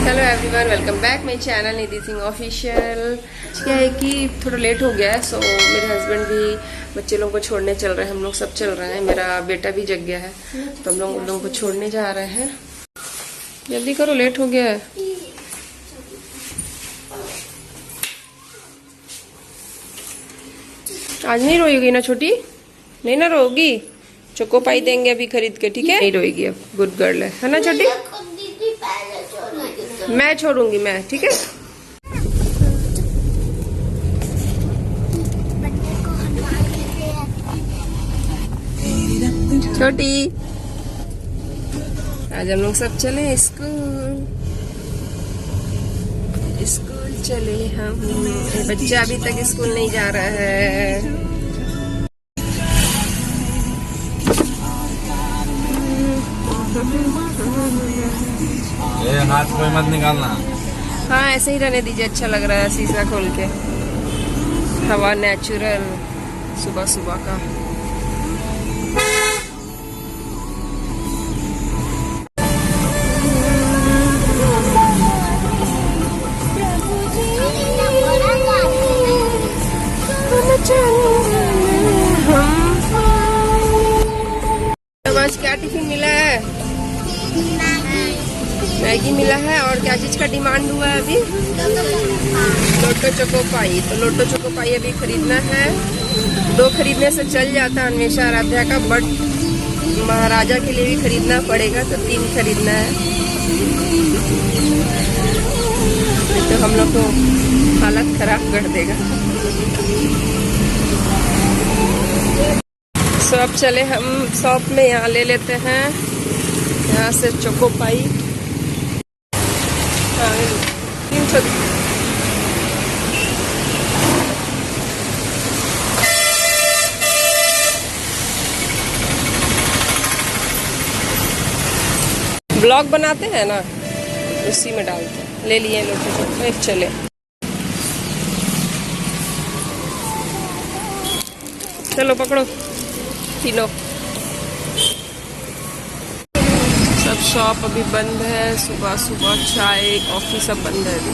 Hello everyone, welcome back my channel Nidhi Singh official. क्या है कि थोड़ा लेट हो गया है, सो मेरे हस्बैंड भी बच्चे लोगों को छोड़ने चल रहे हैं। हम लोग सब चल रहे हैं, मेरा बेटा भी जग गया है तो हम लोग उन लोगों को छोड़ने जा रहे हैं। जल्दी करो, लेट हो गया है। आज नहीं रोएगी ना छोटी? नहीं ना रोगी? चोको पाई देंगे अभी खरीद के, ठीक है? नहीं रोएगी अब, गुड गर्ल है ना छोटी? मैं छोड़ूंगी मैं, ठीक है? छोटी, आज हम लोग सब चले स्कूल चले हम। बच्चा अभी तक स्कूल नहीं जा रहा है। ये हाथ कोई मत निकालना। हाँ, ऐसे ही रहने दीजिए, अच्छा लग रहा है शीशा खोल के। हवा नेचुरल सुबह सुबह का। आज क्या टिफिन मिला है? मैगी मिला है। और क्या चीज का डिमांड हुआ है अभी? लोटो चोको पाई। तो लोटो चोको पाई अभी खरीदना है। 2 खरीदने से चल जाता है अन्वेषा आराध्या का, बट महाराजा के लिए भी खरीदना पड़ेगा, तो 3 खरीदना है। तो हम लोग को हालत खराब कर देगा। सो अब चले हम शॉप में, यहाँ ले लेते हैं यहाँ से चोको पाई। हाँ, 300। ब्लॉग बनाते हैं ना, उसी में डालते हैं। ले लिए लोग, एक चले। चलो पकड़ो तीनों। सब शॉप अभी बंद है। सुबह सुबह चाय कॉफी सब बंद है अभी।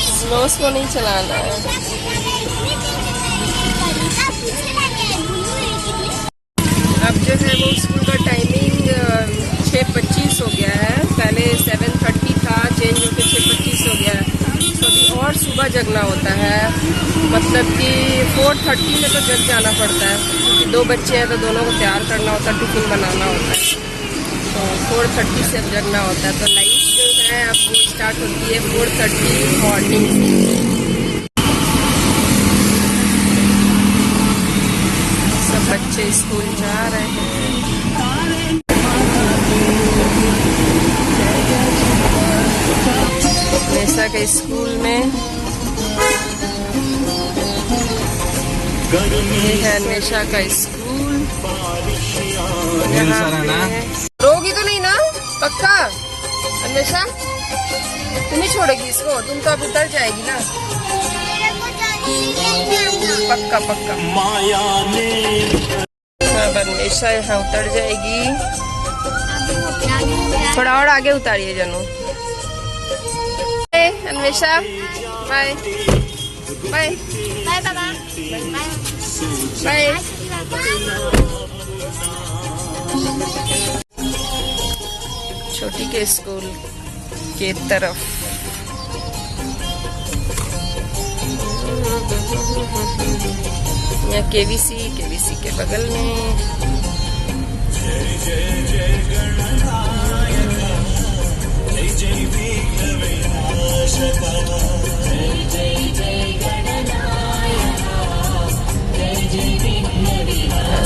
स्लोस को नहीं चलाना है। अब जो है वो स्कूल का टाइमिंग 6:25 हो गया है। पहले 7:30 था, चेंज होकर 6:25 हो गया है। तो अभी और सुबह जगना होता है, मतलब कि 4:30 में तो जग जाना पड़ता है, क्योंकि 2 बच्चे हैं तो दोनों को तैयार करना होता है, टिफिन बनाना होता है। तो 4:30 से अब जगना होता है। तो लाइफ जो है अब वो स्टार्ट होती है 4:30 मॉर्निंग से। सब बच्चे स्कूल जा रहे हैं। अन्वेषा के स्कूल में ये है अन्वेषा का स्कूल। रोगी तो नहीं ना? पक्का अन्वेषा? तुम ही छोड़ेगी इसको? तुम तो अब उतर जाएगी ना। पक्का पक्का। अब अन्वेषा यहाँ उतर जाएगी। थोड़ा और आगे उतारिए जानू। अन्वेषा बाय बाय बाय बाबा बाय। छोटी के स्कूल के तरफ यहाँ केवीसी के बगल में।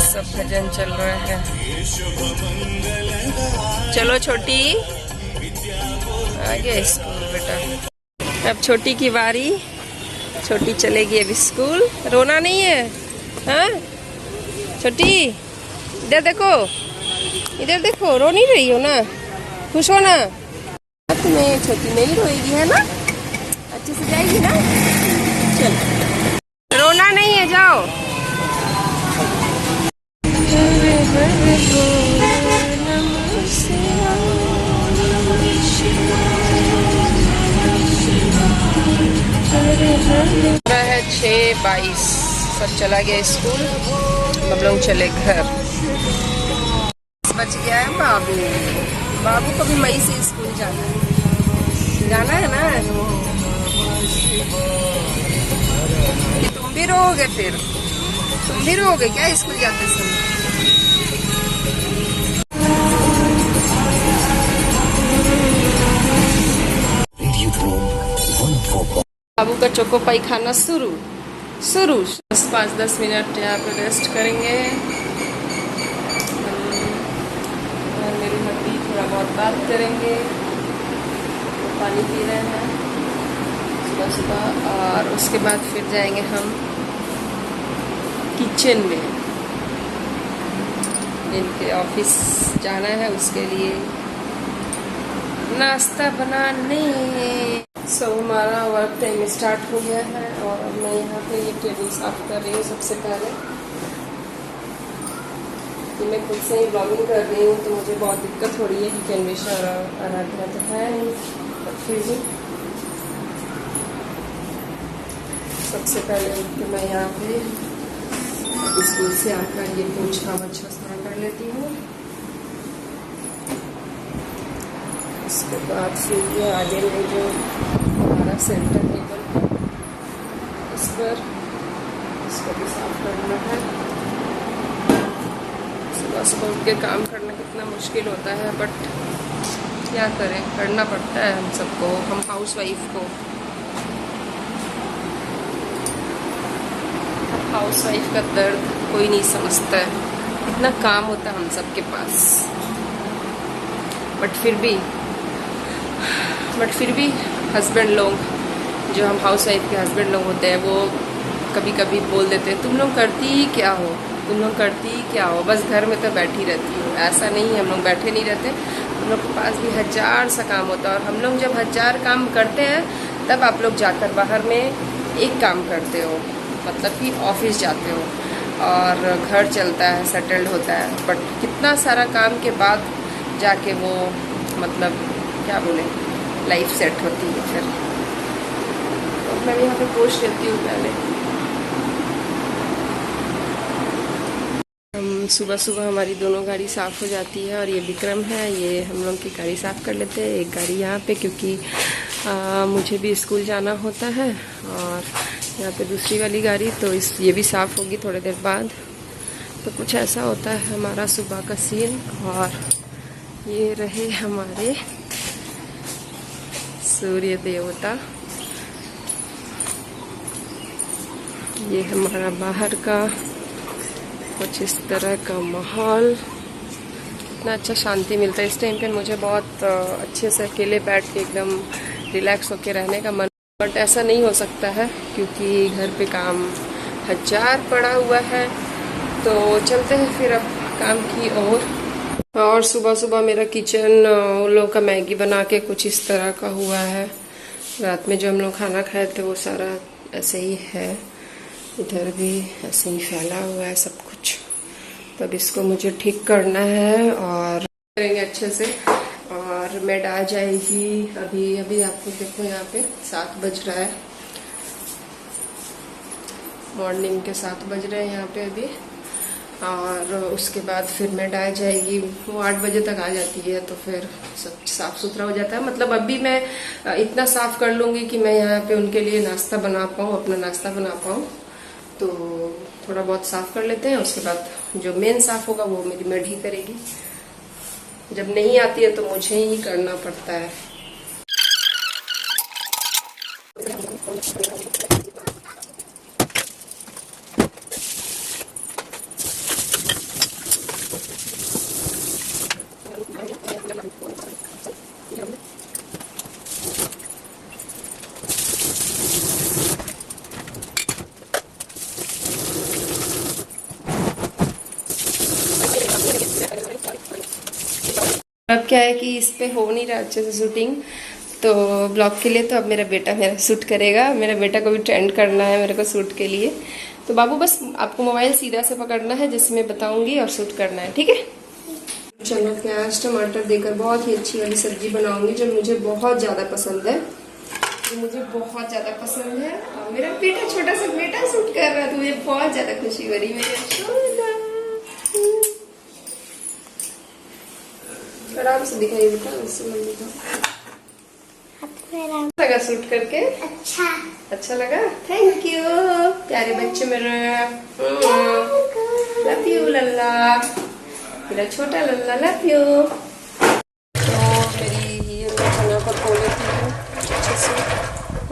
सब भजन चल रहा है। चलो छोटी, आ गया स्कूल बेटा। अब छोटी की बारी। छोटी चलेगी अब स्कूल। रोना नहीं है? हाँ छोटी, इधर देखो, इधर देखो। रो नहीं रही हो ना? खुश हो ना? में छोटी नहीं रोएगी, है ना? अच्छे से जाएगी ना? चलो, रोना नहीं है, जाओ। 22 सब चला गया स्कूल, हम लोग चले घर। बच गया है बाबू। बाबू को भी मई से स्कूल जाना है ना। कि तुम भी रहोगे, फिर तुम भी रहोगे क्या स्कूल जाते समय? बाबू का चोको पाई खाना शुरू। 5-10 मिनट यहाँ पे रेस्ट करेंगे और मेरी मम्मी थोड़ा बहुत बात करेंगे। तो पानी पी रहे हैं सुबह सुबह, और उसके बाद फिर जाएंगे हम किचन में। इनके ऑफिस जाना है, उसके लिए नाश्ता बनाने। हमारा वर्क टाइम स्टार्ट हो गया है और अब मैं यहाँ पे ये टेबल साफ कर रही हूँ। सबसे पहले कि मैं खुद से ही ब्लॉगिंग कर रही हूँ तो मुझे बहुत दिक्कत हो रही है कि कैनवेशा और आराधना तो है नहीं, फिर भी सबसे पहले तो मैं यहाँ पे स्कूल से आकर ये पोछा वछा सारा कर लेती हूँ। उसके बाद फिर ये आगे में जो हमारा सेंटर टेबल है इस पर इसको भी साफ करना है। सुबह सुबह उठ के काम करना कितना मुश्किल होता है, बट क्या करें, करना पड़ता है हम सबको, हम हाउस वाइफ को। हाउस वाइफ का दर्द कोई नहीं समझता है, इतना काम होता है हम सबके पास। बट फिर भी हस्बैंड लोग, जो हम हाउस वाइफ के हस्बैंड लोग होते हैं, वो कभी कभी बोल देते हैं तुम लोग करती ही क्या हो, तुम लोग करती ही क्या हो, बस घर में तो बैठी रहती हो। ऐसा नहीं है, हम लोग बैठे नहीं रहते, हम लोग के पास भी 1000 सा काम होता है। और हम लोग जब 1000 काम करते हैं तब आप लोग जाकर बाहर में एक काम करते हो, मतलब कि ऑफिस जाते हो और घर चलता है, सेटल्ड होता है। बट कितना सारा काम के बाद जाके वो, मतलब क्या बोले, लाइफ सेट होती है। फिर तो मैं यहाँ पे पोस्ट लेती हूँ पहले। हम सुबह सुबह हमारी दोनों गाड़ी साफ़ हो जाती है और ये विक्रम है, ये हम लोग की गाड़ी साफ़ कर लेते हैं। एक गाड़ी यहाँ पे, क्योंकि मुझे भी स्कूल जाना होता है, और यहाँ पे दूसरी वाली गाड़ी, तो ये भी साफ़ होगी थोड़ी देर बाद। तो कुछ ऐसा होता है हमारा सुबह का सीन। और ये रहे हमारे सूर्य देवता, ये हमारा बाहर का कुछ इस तरह का माहौल। इतना अच्छा शांति मिलता है इस टाइम पे, मुझे बहुत अच्छे से अकेले बैठ के एकदम रिलैक्स होके रहने का मन। बट ऐसा नहीं हो सकता है क्योंकि घर पे काम 1000 पड़ा हुआ है। तो चलते हैं फिर अब काम की ओर। और सुबह सुबह मेरा किचन उन लोगों का मैगी बना के कुछ इस तरह का हुआ है। रात में जो हम लोग खाना खाए थे वो सारा ऐसे ही है, इधर भी ऐसे ही फैला हुआ है सब कुछ। तब इसको मुझे ठीक करना है और करेंगे अच्छे से। और मेड आ जाएगी अभी आपको देखो यहाँ पे 7 बज रहा है, मॉर्निंग के 7 बज रहे हैं यहाँ पे अभी। और उसके बाद फिर मेड आ जाएगी, वो 8 बजे तक आ जाती है, तो फिर सब साफ सुथरा हो जाता है। मतलब अभी मैं इतना साफ कर लूँगी कि मैं यहाँ पे उनके लिए नाश्ता बना पाऊँ, अपना नाश्ता बना पाऊँ। तो थोड़ा बहुत साफ कर लेते हैं, उसके बाद जो मेन साफ होगा वो मेरी मेड ही करेगी। जब नहीं आती है तो मुझे ही करना पड़ता है। अब क्या है कि इस पे हो नहीं रहा अच्छे से शूटिंग, तो ब्लॉग के लिए तो अब मेरा बेटा मेरा शूट करेगा। मेरा बेटा को भी ट्रेंड करना है मेरे को शूट के लिए। तो बाबू बस आपको मोबाइल सीधा से पकड़ना है जैसे मैं बताऊंगी और शूट करना है, ठीक है। चलो प्याज टमाटर देकर बहुत ही अच्छी वाली सब्जी बनाऊंगी जो मुझे बहुत ज़्यादा पसंद है। ये मुझे बहुत ज्यादा पसंद है और मेरा बेटा, छोटा सा बेटा सूट कर रहा है, तो मुझे बहुत ज्यादा खुशी हो रही है। मेरे आराम से दिखाइए बेटा, उससे मत दिखाओ। लगा सूट करके? अच्छा लगा, थैंक यू प्यारे बच्चे मेरा। लव यू लल्ला, मेरा छोटा लल्ला, लव यू। तो मेरी ये खाना पर धो लेती हूँ अच्छे से।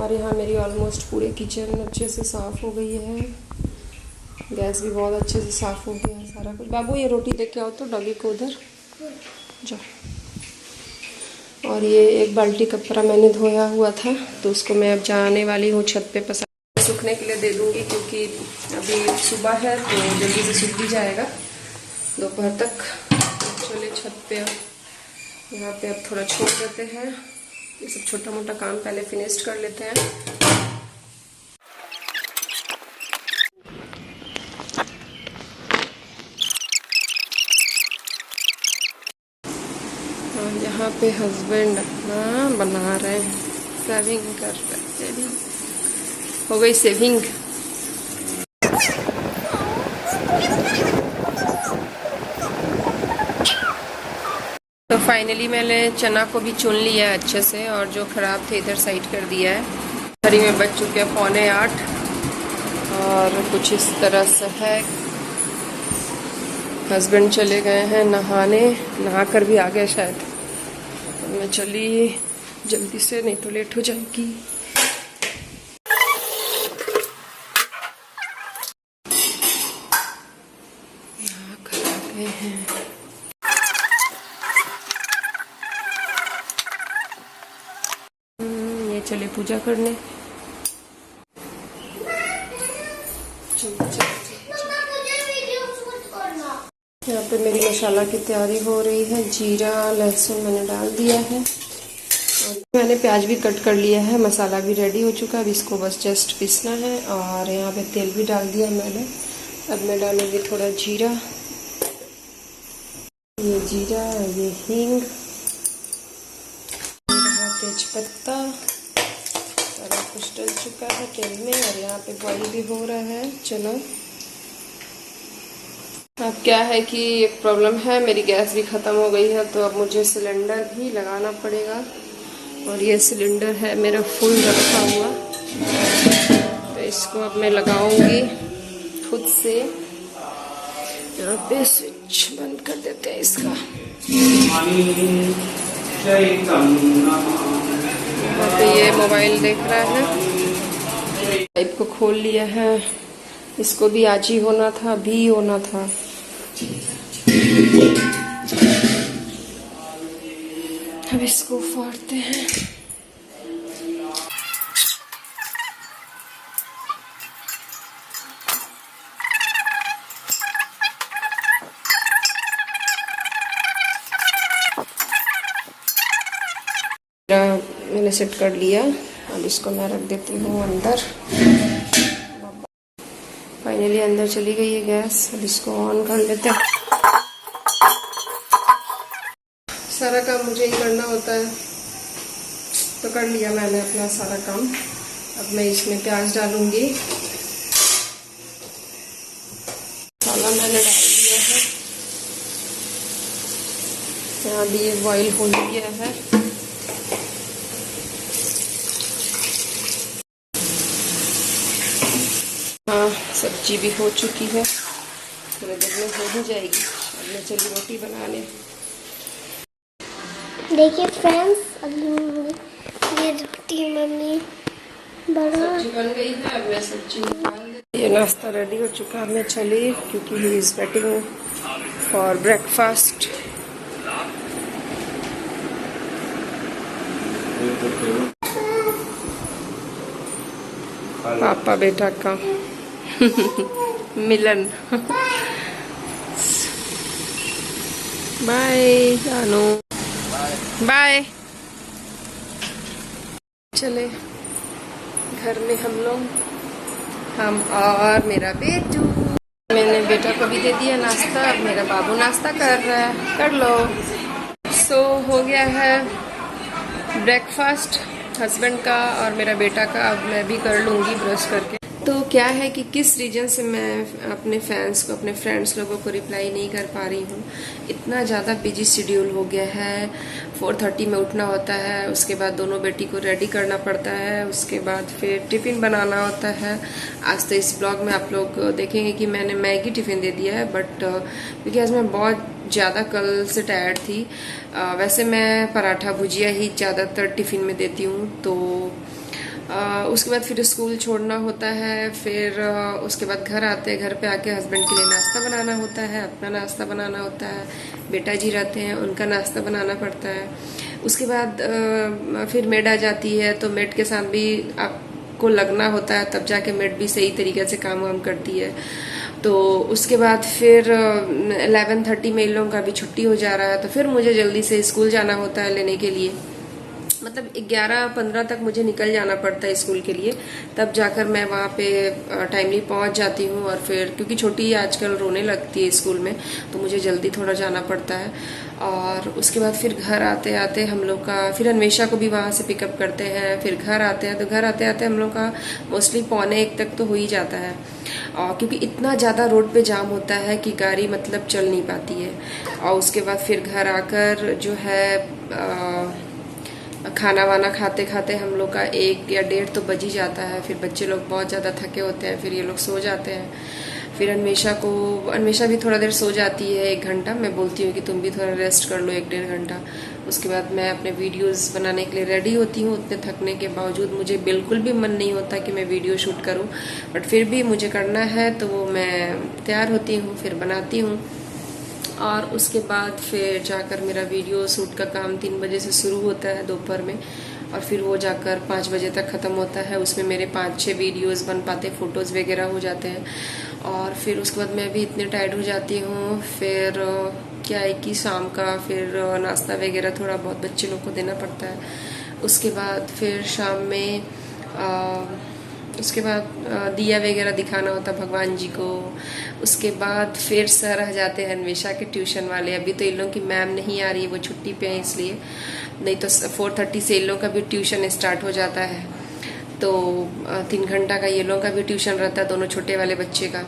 और यहाँ मेरी ऑलमोस्ट पूरे किचन अच्छे से साफ़ हो गई है। गैस भी बहुत अच्छे से साफ़ हो गया है सारा कुछ। बाबू ये रोटी लेके आओ तो डॉगी को उधर जाओ। और ये एक बाल्टी कपड़ा मैंने धोया हुआ था, तो उसको मैं अब जाने वाली हूँ छत पे पसार सूखने के लिए दे दूँगी, क्योंकि अभी सुबह है तो जल्दी से सूख भी जाएगा दोपहर तक। चलिए छत पे यहाँ पे अब थोड़ा छोड़ देते हैं, ये सब छोटा मोटा काम पहले फिनिश कर लेते हैं। और यहाँ पे हस्बैंड अपना बना रहे हैं, सेविंग कर रहे हैं। सेविंग हो गई, सेविंग। तो फाइनली मैंने चना को भी चुन लिया है अच्छे से, और जो खराब थे इधर साइड कर दिया है। घड़ी में बज चुके हैं 7:45 और कुछ इस तरह से है। हस्बैंड चले गए हैं नहाने, नहा कर भी आ गए शायद। तो मैं चली जल्दी से, नहीं तो लेट हो जाएगी। नहा कर आ गए हैं। ये चले पूजा करने। यहाँ पे मेरी मसाला की तैयारी हो रही है। जीरा लहसुन मैंने डाल दिया है और मैंने प्याज भी कट कर लिया है। मसाला भी रेडी हो चुका है, अब इसको बस जस्ट पीसना है। और यहाँ पे तेल भी डाल दिया मैंने। अब मैं डालूंगी थोड़ा जीरा, ये जीरा, ये हींग, तेज पत्ता, सारा कुछ डल चुका है तेल में। और यहाँ पे बॉईल भी हो रहा है। चलो, अब क्या है कि एक प्रॉब्लम है, मेरी गैस भी ख़त्म हो गई है, तो अब मुझे सिलेंडर भी लगाना पड़ेगा। और ये सिलेंडर है मेरा फुल रखा हुआ, तो इसको अब मैं लगाऊंगी खुद से। यहाँ पे स्विच बंद कर देते हैं इसका। यहाँ पे ये मोबाइल देख रहा है, पाइप को खोल लिया है। इसको भी आज ही होना था, भी होना था। अब इसको फाड़ते हैं। मैंने सेट कर लिया, अब इसको मैं रख देती हूँ अंदर। फाइनली अंदर चली गई है गैस, अब इसको ऑन कर लेते हैं। सारा काम मुझे ही करना होता है, तो कर लिया मैंने अपना सारा काम। अब मैं इसमें प्याज डालूंगी। मसाला मैंने डाल दिया है, यहाँ भी ये बॉईल हो गया है। हाँ, सब्जी भी हो चुकी है, थोड़ी देर में हो ही जाएगी। अब मैं चली रोटी बनाने। देखिए फ्रेंड्स, अभी ये रोटी मम्मी सब्जी बन गई है, अब मैं सब्जी निकाल देती। ये नाश्ता रेडी हो चुका है, मैं चली, क्योंकि he is waiting for breakfast. पापा बेटा का मिलन। बाय जानू, बाय। चले घर में हम लोग, हम और मेरा बेटू। मैंने बेटा को भी दे दिया नाश्ता, अब मेरा बाबू नाश्ता कर रहा है। कर लो। सो हो गया है ब्रेकफास्ट, हस्बैंड का और मेरा बेटा का अब मैं भी कर लूँगी ब्रश करके। तो क्या है कि किस रीजन से मैं अपने फैंस को, अपने फ्रेंड्स लोगों को रिप्लाई नहीं कर पा रही हूँ। इतना ज़्यादा बिजी शेड्यूल हो गया है। 4:30 में उठना होता है, उसके बाद दोनों बेटी को रेडी करना पड़ता है, उसके बाद फिर टिफ़िन बनाना होता है। आज तो इस ब्लॉग में आप लोग देखेंगे कि मैंने मैगी टिफ़िन दे दिया है, बट क्योंकि आज मैं बहुत ज़्यादा कल से टायर्ड थी। वैसे मैं पराठा भुजिया ही ज़्यादातर टिफ़िन में देती हूँ। तो उसके बाद फिर स्कूल छोड़ना होता है, फिर उसके बाद घर आते हैं, घर पे आके हस्बैंड के लिए नाश्ता बनाना होता है, अपना नाश्ता बनाना होता है, बेटा जी रहते हैं उनका नाश्ता बनाना पड़ता है। उसके बाद फिर मेड आ जाती है, तो मेड के साथ भी आपको लगना होता है, तब जाके मेड भी सही तरीके से काम वाम करती है। तो उसके बाद फिर 11:30 में इन लोगों का भी छुट्टी हो जा रहा है, तो फिर मुझे जल्दी से स्कूल जाना होता है लेने के लिए। मतलब 11:15 तक मुझे निकल जाना पड़ता है स्कूल के लिए, तब जाकर मैं वहाँ पे टाइमली पहुँच जाती हूँ। और फिर क्योंकि छोटी आजकल रोने लगती है स्कूल में, तो मुझे जल्दी थोड़ा जाना पड़ता है। और उसके बाद फिर घर आते आते हम लोग का, फिर अन्वेषा को भी वहाँ से पिकअप करते हैं, फिर घर आते हैं। तो घर आते आते हम लोग का मोस्टली 12:45 तक तो हो ही जाता है, और क्योंकि इतना ज़्यादा रोड पे जाम होता है कि गाड़ी मतलब चल नहीं पाती है। और उसके बाद फिर घर आकर जो है खाना वाना खाते खाते हम लोग का 1 या 1:30 तो बज ही जाता है। फिर बच्चे लोग बहुत ज़्यादा थके होते हैं, फिर ये लोग सो जाते हैं। फिर अन्वेषा भी थोड़ा देर सो जाती है, 1 घंटा। मैं बोलती हूँ कि तुम भी थोड़ा रेस्ट कर लो 1-1.5 घंटा। उसके बाद मैं अपने वीडियोस बनाने के लिए रेडी होती हूँ। उतने थकने के बावजूद मुझे बिल्कुल भी मन नहीं होता कि मैं वीडियो शूट करूँ, बट फिर भी मुझे करना है, तो वो मैं तैयार होती हूँ, फिर बनाती हूँ। और उसके बाद फिर जाकर मेरा वीडियो शूट का काम 3 बजे से शुरू होता है दोपहर में, और फिर वो जाकर 5 बजे तक ख़त्म होता है। उसमें मेरे 5-6 वीडियोस बन पाते, फ़ोटोज़ वगैरह हो जाते हैं। और फिर उसके बाद मैं भी इतने टायर्ड हो जाती हूँ। फिर क्या है कि शाम का फिर नाश्ता वगैरह थोड़ा बहुत बच्चे लोग को देना पड़ता है। उसके बाद फिर शाम में उसके बाद दिया वगैरह दिखाना होता भगवान जी को। उसके बाद फिर सर आ जाते हैं अन्वेषा के ट्यूशन वाले। अभी तो इन लोगों की मैम नहीं आ रही है, वो छुट्टी पे है इसलिए, नहीं तो 4:30 से इन लोगों का भी ट्यूशन स्टार्ट हो जाता है। तो 3 घंटा का ये लोगों का भी ट्यूशन रहता है, दोनों छोटे वाले बच्चे का।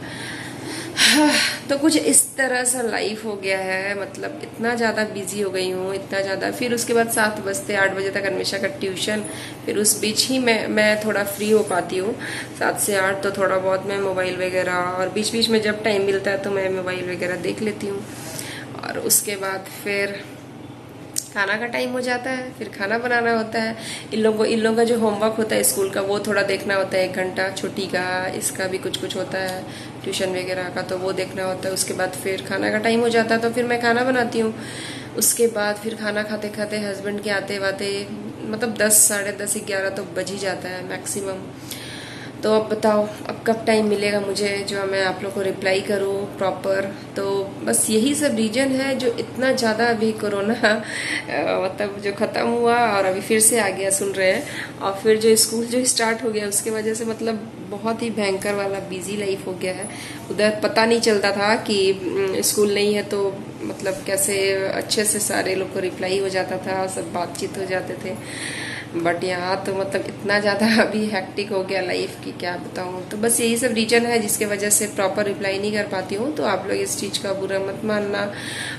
तो कुछ इस तरह सा लाइफ हो गया है, मतलब इतना ज़्यादा बिजी हो गई हूँ, इतना ज़्यादा। फिर उसके बाद 7 बजते 8 बजे तक अन्वेषा का ट्यूशन, फिर उस बीच ही मैं थोड़ा फ्री हो पाती हूँ 7 से 8। तो थोड़ा बहुत मैं मोबाइल वगैरह, और बीच बीच में जब टाइम मिलता है तो मैं मोबाइल वगैरह देख लेती हूँ। और उसके बाद फिर खाना का टाइम हो जाता है, फिर खाना बनाना होता है। इन लोगों का जो होमवर्क होता है स्कूल का, वो थोड़ा देखना होता है 1 घंटा। छोटी का, इसका भी कुछ होता है ट्यूशन वगैरह का, तो वो देखना होता है। उसके बाद फिर खाना का टाइम हो जाता है, तो फिर मैं खाना बनाती हूँ। उसके बाद फिर खाना खाते खाते हस्बैंड के आते वाते मतलब 10, साढ़े 10, 11 तो बज ही जाता है मैक्सिमम। तो अब बताओ, अब कब टाइम मिलेगा मुझे जो मैं आप लोग को रिप्लाई करूँ प्रॉपर। तो बस यही सब रीजन है जो इतना ज़्यादा अभी कोरोना मतलब जो ख़त्म हुआ और अभी फिर से आ गया, सुन रहे हैं। और फिर जो स्कूल जो स्टार्ट हो गया उसके वजह से मतलब बहुत ही भयंकर वाला बिजी लाइफ हो गया है। उधर पता नहीं चलता था कि स्कूल नहीं है, तो मतलब कैसे अच्छे से सारे लोग को रिप्लाई हो जाता था, सब बातचीत हो जाते थे। बट यहाँ तो मतलब इतना ज़्यादा अभी हैक्टिक हो गया लाइफ की क्या बताऊँ। तो बस यही सब रीजन है जिसके वजह से प्रॉपर रिप्लाई नहीं कर पाती हूँ। तो आप लोग इस चीज़ का बुरा मत मानना।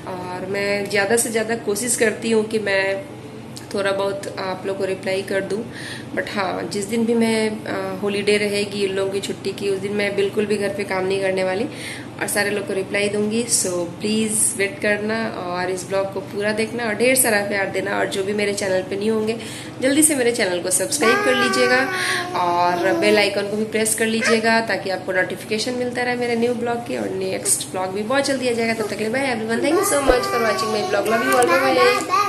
और मैं ज़्यादा से ज़्यादा कोशिश करती हूँ कि मैं थोड़ा बहुत आप लोग को रिप्लाई कर दूं। बट हाँ, जिस दिन भी मैं हॉलीडे रहेगी इन लोगों की छुट्टी की, उस दिन मैं बिल्कुल भी घर पे काम नहीं करने वाली और सारे लोग को रिप्लाई दूंगी। सो प्लीज़ वेट करना और इस ब्लॉग को पूरा देखना और ढेर सारा प्यार देना। और जो भी मेरे चैनल पे न्यू होंगे जल्दी से मेरे चैनल को सब्सक्राइब कर लीजिएगा और बेल आइकन को भी प्रेस कर लीजिएगा ताकि आपको नोटिफिकेशन मिलता रहे मेरे न्यू ब्लॉग की। और नेक्स्ट ब्लॉग भी बहुत जल्दी आ जाएगा। तब तक के लिए bye everyone, thank you so much for watching my blog, love you all, bye bye.